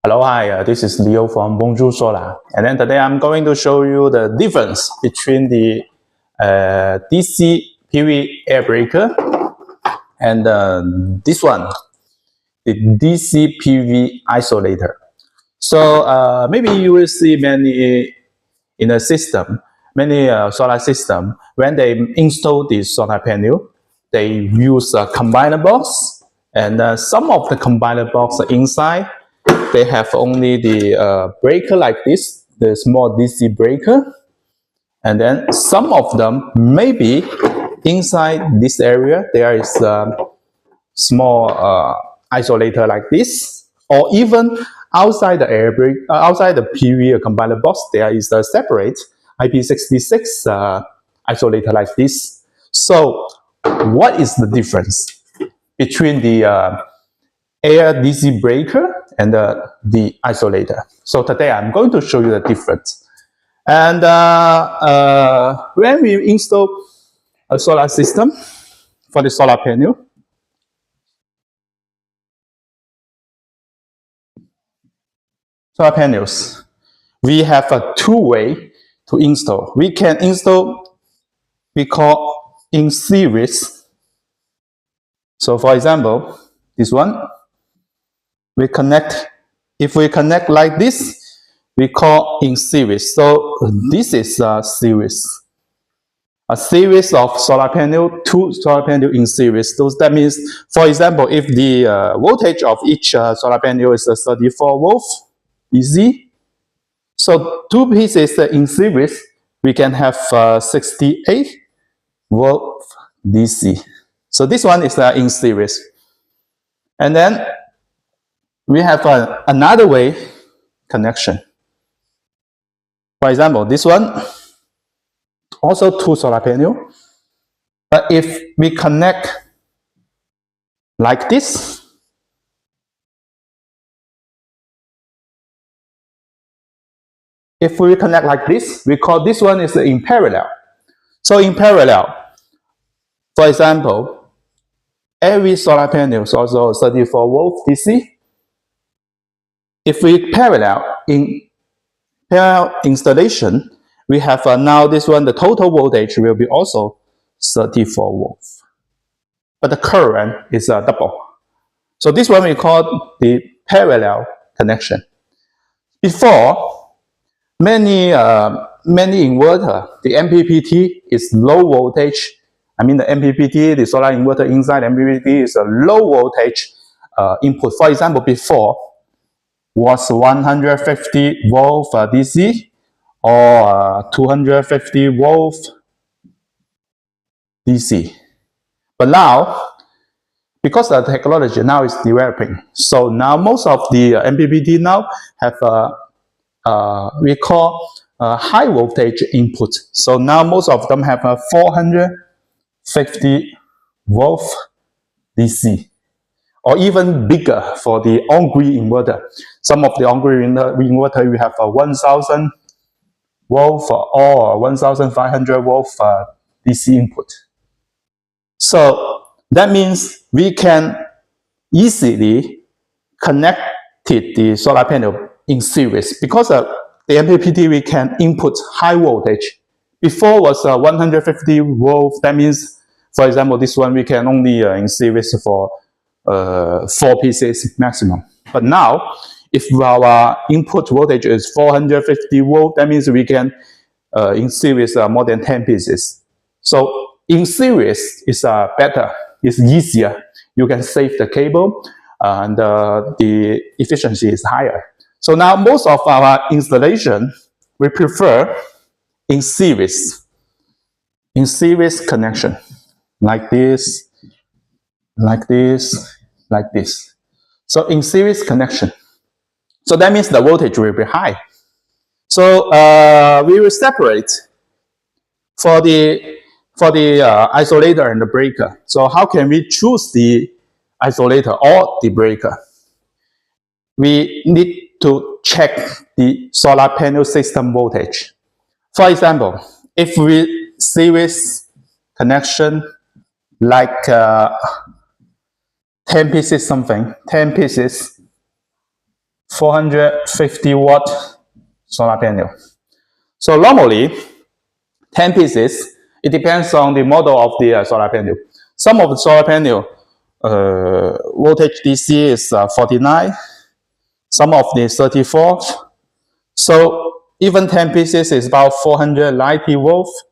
Hello, hi, this is Leo from Bonjour Solar, and then today I'm going to show you the difference between the DC PV air breaker and this one, the DC PV isolator. So maybe you will see many in a system, many solar system, when they install this solar panel, they use a combiner box, and some of the combiner box inside, they have only the breaker like this, the small DC breaker. And then some of them, maybe inside this area, there is a small isolator like this, or even outside the air break, outside the PV combiner box, there is a separate IP66 isolator like this. So what is the difference between the air DC breaker and the isolator? So today I'm going to show you the difference. And when we install a solar system for the solar panel, solar panels, we have a two-way to install. We can install, we call in series. So for example, this one, we connect, if we connect like this, we call in series. So this is a series of solar panel, two solar panel in series. So that means, for example, if the voltage of each solar panel is 34 volts DC, so two pieces in series, we can have 68 volt DC. So this one is in series. And then we have another way connection. For example, this one, also two solar panel. But if we connect like this, we call this one is in parallel. So in parallel, for example, every solar panel is also 34 volt DC. If we parallel installation, we have now this one, the total voltage will be also 34 volts. But the current is double. So this one we call the parallel connection. Before, many inverter, the MPPT is low voltage. I mean the MPPT, the solar inverter inside MPPT is a low voltage input. For example, before was 150 volt DC or 250 volt DC. But now, because the technology now is developing, so now most of the MPPT now have we call high voltage input. So now most of them have a 450 volt DC, or even bigger for the on-grid inverter. Some of the on-grid inverter we have a 1000 volt or 1500 volt DC input. So that means we can easily connect the solar panel in series, because the MPPT we can input high voltage. Before was 150 volt. That means, for example, this one we can only in series for 4 pieces maximum. But now, if our input voltage is 450 volt, that means we can in series more than 10 pieces. So in series is better, it's easier. You can save the cable, and the efficiency is higher. So now most of our installation, we prefer in series connection, like this, like this, like this. So in series connection. So that means the voltage will be high. So we will separate for the isolator and the breaker. So how can we choose the isolator or the breaker? We need to check the solar panel system voltage. For example, if we series connection like 10 pieces something, 10 pieces 450 watt solar panel. So normally 10 pieces. It depends on the model of the solar panel. Some of the solar panel voltage DC is 49. Some of the 34. So even 10 pieces is about 490 volts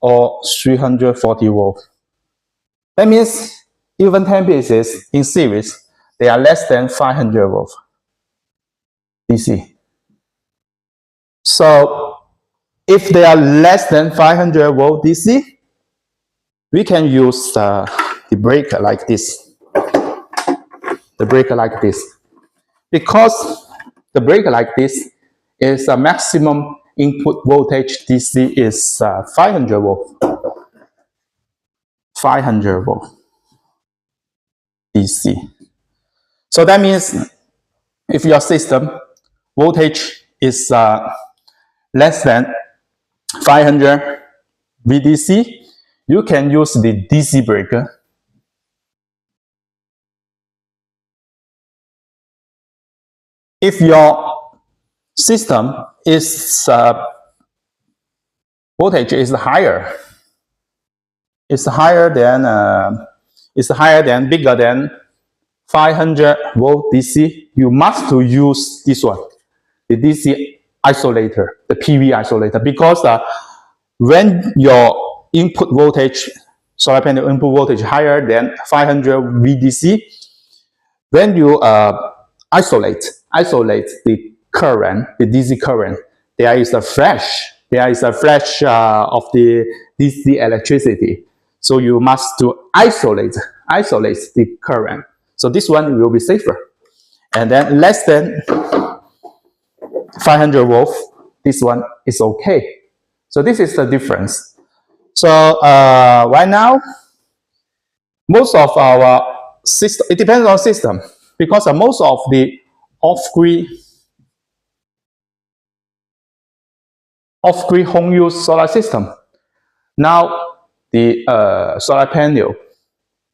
or 340 volts. That means even 10 pieces in series, they are less than 500 volts DC. So if they are less than 500 volt DC, we can use the breaker like this. The breaker like this. Because the breaker like this is a maximum input voltage DC is 500 volt. 500 volt DC. So that means if your system voltage is less than 500 VDC, you can use the DC breaker. If your system is voltage is higher, bigger than 500 volt DC, you must to use this one, the DC isolator, the PV isolator, because when your input voltage, solar panel input voltage higher than 500 VDC, when you isolate the current, the DC current, there is a flash of the DC electricity. So you must to isolate the current. So this one will be safer. And then less than 500 volts, this one is okay. So this is the difference. So right now, most of our system, it depends on system, because most of the off-grid home use solar system, now the solar panel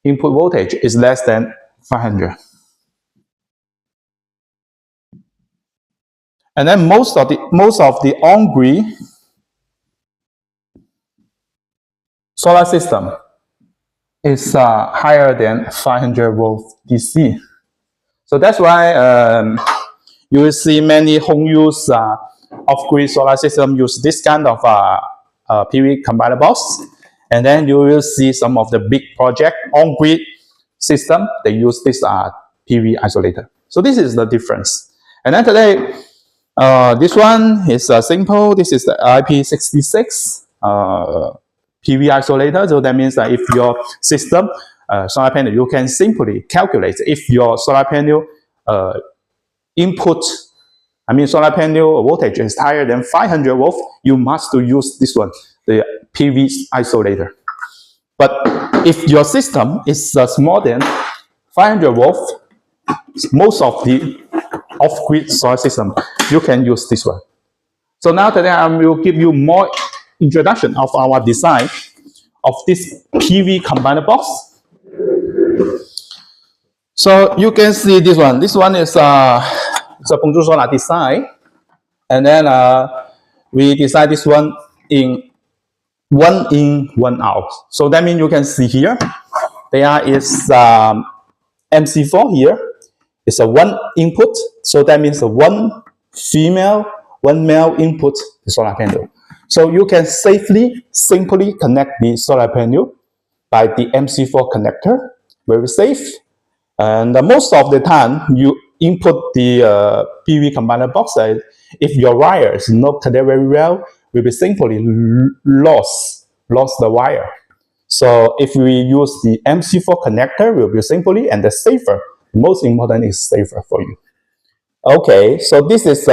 input voltage is less than 500. And then most of the on-grid solar system is higher than 500 volts DC. So that's why you will see many home use off-grid solar system use this kind of PV combiner box. And then you will see some of the big project on-grid system, they use this PV isolator. So this is the difference. And then today, this one is simple. This is the IP66 PV isolator. So that means that if your system, solar panel, you can simply calculate if your solar panel solar panel voltage is higher than 500 volts, you must use this one, the PV isolator. But if your system is more than 500 volts, most of the off-grid solar system, you can use this one. So now today I will give you more introduction of our design of this PV combiner box. So you can see this one. This one is it's a Bonjour Solar design, and then we design this one in 1 in 1 out. So that means you can see here there is MC4 here. It's a 1 input, so that means a 1 female, 1 male input the solar panel. So you can simply connect the solar panel by the MC4 connector, very safe. And most of the time, you input the PV combiner box. If your wire is not connected very well, will be simply lost the wire. So if we use the MC4 connector, will be simply and the safer. Most important is safer for you. Okay, so this is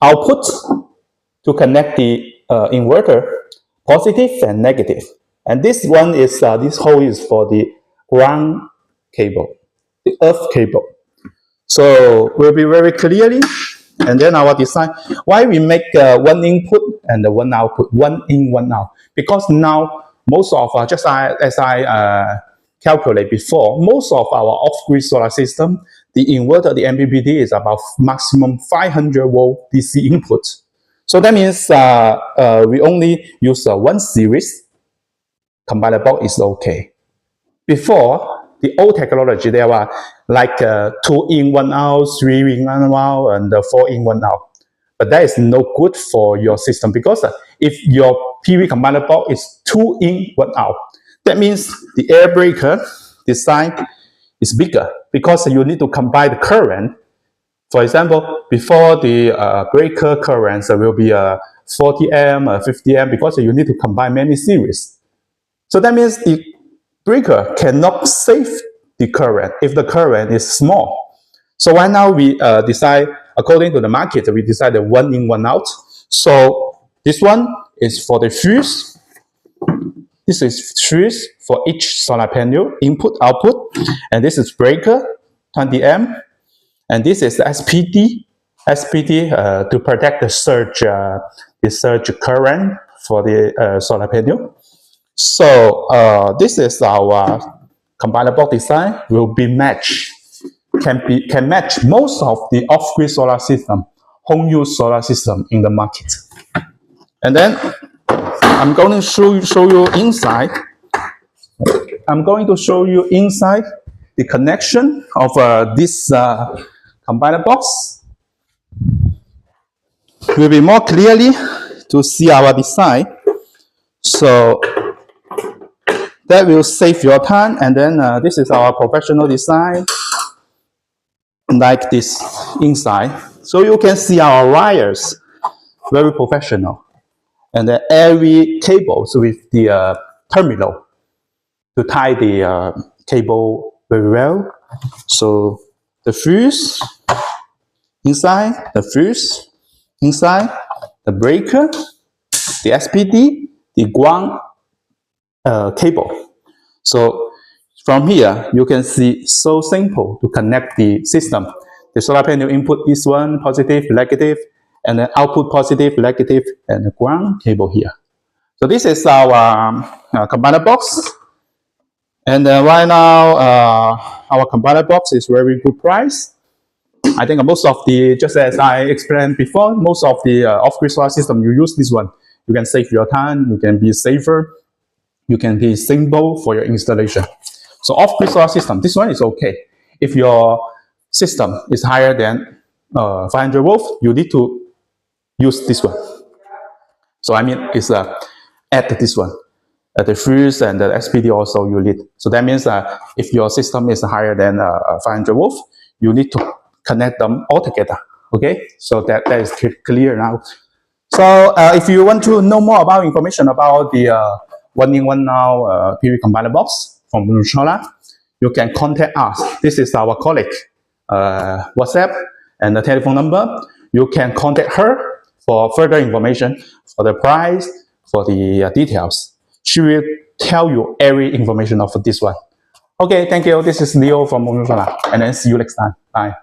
output to connect the inverter, positive and negative. And this one is this hole is for the ground cable, the earth cable. So we'll be very clearly. And then our design, why we make 1 input and 1 output, 1 in, 1 out? Because now most of just as I calculate before, most of our off-grid solar system, the inverter, the MPPT is about maximum 500 volt DC input. So that means we only use one series. Combiner box is okay. Before, the old technology, there were like 2 in 1 out, 3 in 1 out, and 4 in 1 out. But that is no good for your system, because if your PV combiner box is 2 in 1 out, that means the air breaker design is bigger, because you need to combine the current. For example, before the breaker currents will be 40 amp, 50 amp, because you need to combine many series. So that means the breaker cannot save the current if the current is small. So right now we decide, according to the market, we decide the 1 in 1 out. So this one is for the fuse. This is fuse for each solar panel, input, output. And this is breaker, 20 amp. And this is the SPD to protect the surge current for the solar panel. So this is our combiner box design. Will be matched, can match most of the off-grid solar system, home use solar system in the market. And then I'm going to show you inside. I'm going to show you inside the connection of this combiner box. Will be more clearly to see our design. So that will save your time. And then this is our professional design, like this inside. So you can see our wires, very professional. And then every cables with the terminal to tie the cable very well. So the fuse inside, the fuse inside, the breaker, the SPD, the ground cable. So from here, you can see so simple to connect the system. The solar panel input is one, positive, negative, and then output positive, negative, and the ground cable here. So this is our combiner box. And right now, our combiner box is very good price. I think most of the, just as I explained before, most of the off-grid solar system, you use this one. You can save your time, you can be safer, you can be simple for your installation. So off-grid solar system, this one is okay. If your system is higher than 500 volts, you need to use this one. So I mean, it's add this one. The fuse and the SPD also you need. So that means if your system is higher than 500 volts, you need to connect them all together. Okay, so that is clear now. So if you want to know more about information about the 1 in 1 out PV combiner box from Winnie Solar, you can contact us. This is our colleague WhatsApp and the telephone number. You can contact her for further information, for the price, for the details. She will tell you every information of this one. Okay, thank you. This is Leo from Winnie Solar, and then see you next time. Bye.